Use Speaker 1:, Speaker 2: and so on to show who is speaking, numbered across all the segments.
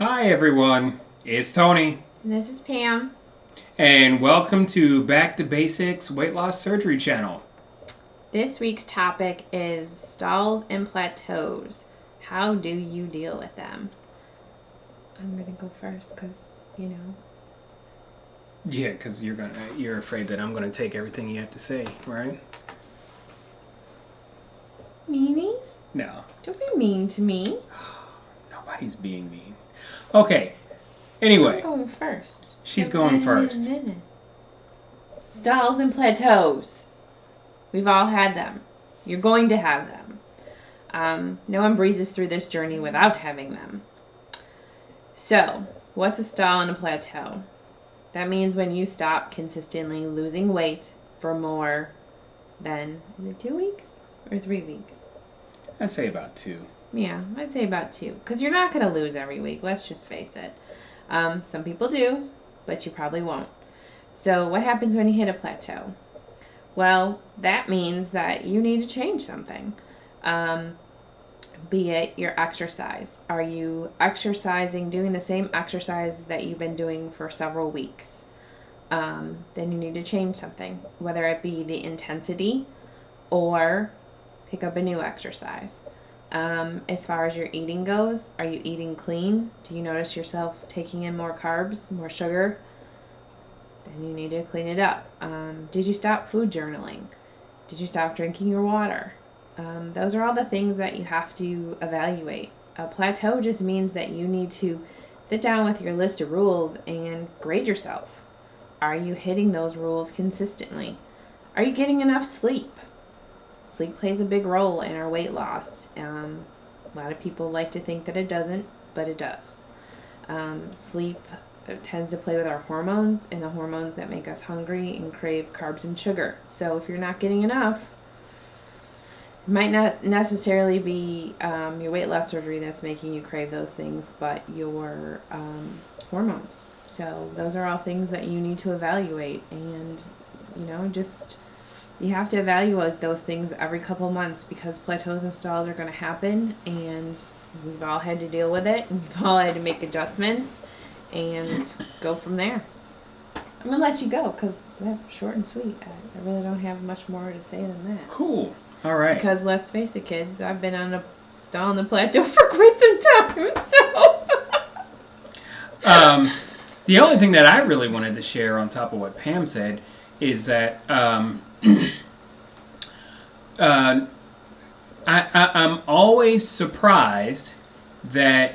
Speaker 1: Hi everyone, it's Tony,
Speaker 2: And this is Pam.
Speaker 1: and welcome to Back to Basics Weight Loss Surgery channel.
Speaker 2: This week's topic is stalls and plateaus. How do you deal with them? I'm gonna go first because
Speaker 1: Yeah, because you're afraid that I'm gonna take everything you have to say, right?
Speaker 2: Meanie?
Speaker 1: No,
Speaker 2: Don't be mean to me.
Speaker 1: nobody's being mean. Okay. Anyway,
Speaker 2: I'm going first.
Speaker 1: she's going first.
Speaker 2: Stalls and plateaus. We've all had them. You're going to have them. No one breezes through this journey without having them. So, what's a stall and a plateau? That means when you stop consistently losing weight for more than 2 weeks or 3 weeks.
Speaker 1: I'd say about 2.
Speaker 2: Yeah, I'd say about 2. Because you're not going to lose every week. Let's just face it. Some people do, but you probably won't. So what happens when you hit a plateau? Well, that means that you need to change something. Be it your exercise. Are you exercising, doing the same exercise that you've been doing for several weeks? Then you need to change something, whether it be the intensity or pick up a new exercise. As far as your eating goes, are you eating clean? Do you notice yourself taking in more carbs, more sugar? Then you need to clean it up. Did you stop food journaling? Did you stop drinking your water? Those are all the things that you have to evaluate. A plateau just means that you need to sit down with your list of rules and grade yourself. Are you hitting those rules consistently? Are you getting enough sleep? Sleep plays a big role in our weight loss. A lot of people like to think that it doesn't, but it does. Sleep tends to play with our hormones and the hormones that make us hungry and crave carbs and sugar. So if you're not getting enough, it might not necessarily be your weight loss surgery that's making you crave those things, but your hormones. So those are all things that you need to evaluate, and you have to evaluate those things every couple months because plateaus and stalls are going to happen, and we've all had to deal with it, and we've all had to make adjustments and go from there. I'm going to let you go because that's short and sweet. I really don't have much more to say than that.
Speaker 1: Cool. All right.
Speaker 2: Because let's face it, kids, I've been on a stall and a plateau for quite some time, so...
Speaker 1: The only thing that I really wanted to share on top of what Pam said is that I'm always surprised that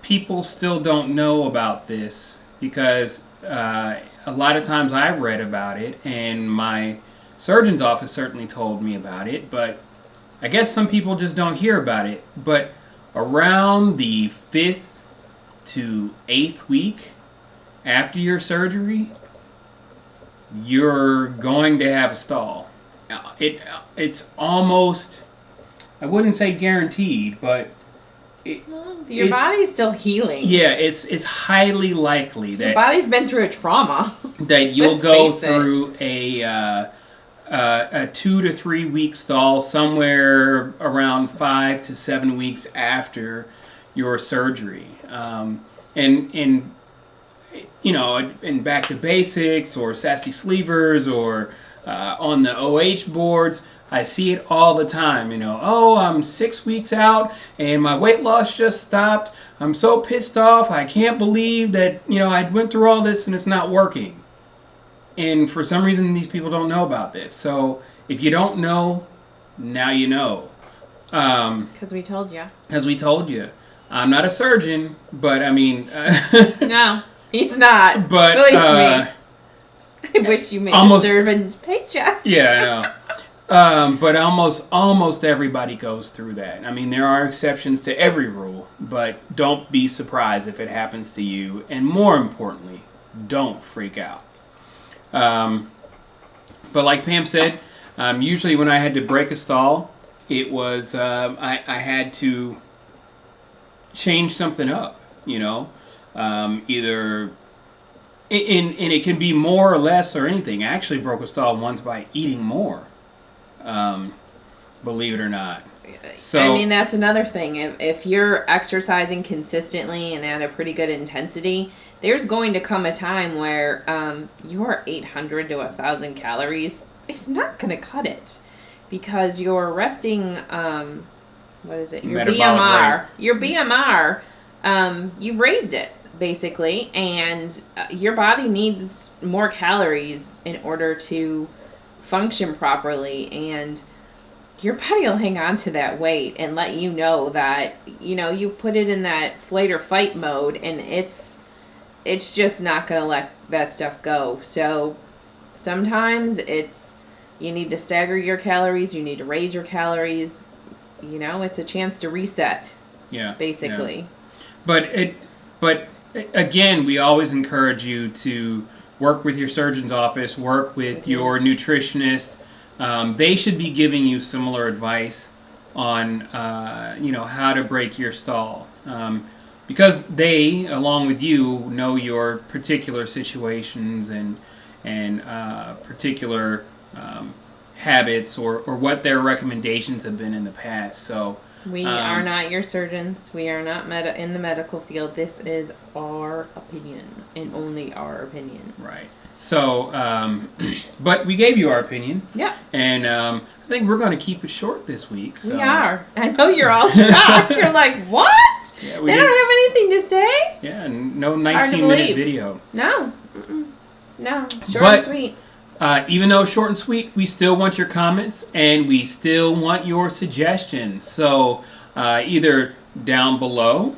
Speaker 1: people still don't know about this because a lot of times I've read about it and my surgeon's office certainly told me about it, but I guess some people just don't hear about it. But around the 5th to 8th week after your surgery, you're going to have a stall. It's almost, I wouldn't say guaranteed, but
Speaker 2: your body's still healing.
Speaker 1: Yeah, it's highly likely that
Speaker 2: your body's been through a trauma.
Speaker 1: That you'll go through a 2 to 3 week stall somewhere around 5 to 7 weeks after your surgery. In Back to Basics or Sassy Sleevers or on the OH boards, I see it all the time. I'm 6 weeks out and my weight loss just stopped. I'm so pissed off. I can't believe that I went through all this and it's not working. And for some reason, these people don't know about this. So if you don't know, now you know.
Speaker 2: Because we told you.
Speaker 1: Because we told you. I'm not a surgeon, but I mean...
Speaker 2: No, he's not.
Speaker 1: But,
Speaker 2: believe me. I wish you made a servant's paycheck.
Speaker 1: Yeah, I know. But almost everybody goes through that. I mean, there are exceptions to every rule, but don't be surprised if it happens to you. And more importantly, don't freak out. But like Pam said, usually when I had to break a stall, it was I had to change something up, either, and it can be more or less or anything. I actually broke a stall once by eating more, believe it or not. So
Speaker 2: I mean, that's another thing. If you're exercising consistently and at a pretty good intensity, there's going to come a time where your 800 to 1,000 calories is not going to cut it, because your resting, what is it? Your
Speaker 1: Metabolic
Speaker 2: BMR. Your BMR, you've raised it, basically, and your body needs more calories in order to function properly, and your body will hang on to that weight and let you know that, you put it in that flight or fight mode, and it's just not going to let that stuff go. So sometimes you need to stagger your calories, you need to raise your calories, it's a chance to reset.
Speaker 1: Yeah.
Speaker 2: Basically.
Speaker 1: Yeah. But again, we always encourage you to work with your surgeon's office, work with your nutritionist. They should be giving you similar advice on, how to break your stall. Because they, along with you, know your particular situations and particular habits or what their recommendations have been in the past. So
Speaker 2: we are not your surgeons. We are not in the medical field. This is our opinion and only our opinion.
Speaker 1: Right. So, but we gave you our opinion.
Speaker 2: Yeah.
Speaker 1: And I think we're going to keep it short this week. So.
Speaker 2: We are. I know you're all shocked. You're like, what?
Speaker 1: Yeah,
Speaker 2: they don't have anything to say?
Speaker 1: Yeah, no 19-minute video.
Speaker 2: No. Mm-mm. No. Short and sweet.
Speaker 1: Even though short and sweet, we still want your comments and we still want your suggestions. So either down below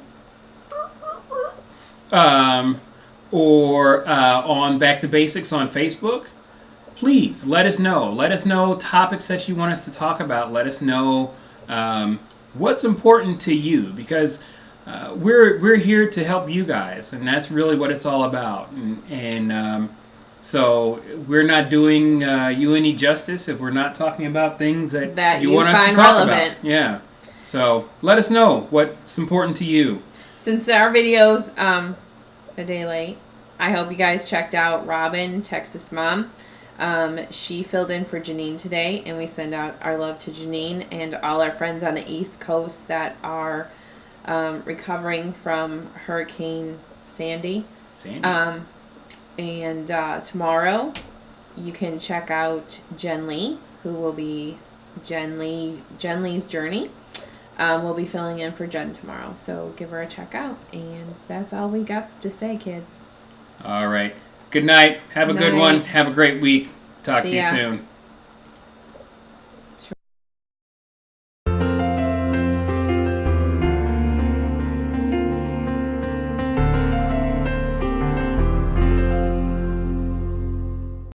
Speaker 1: or on Back to Basics on Facebook, please let us know. Let us know topics that you want us to talk about. Let us know what's important to you, because we're here to help you guys, and that's really what it's all about. So we're not doing you any justice if we're not talking about things that you want us to talk relevant. About. Yeah. So let us know what's important to you.
Speaker 2: Since our video's a day late, I hope you guys checked out Robin, Texas Mom. She filled in for Janine today, and we send out our love to Janine and all our friends on the East Coast that are recovering from Hurricane Sandy. And tomorrow, you can check out Jen Lee, who will be Jen Lee's Journey. We'll be filling in for Jen tomorrow, so give her a check out. And that's all we got to say, kids.
Speaker 1: All right. Good night. Have a good one. Have a great week. Talk to you soon.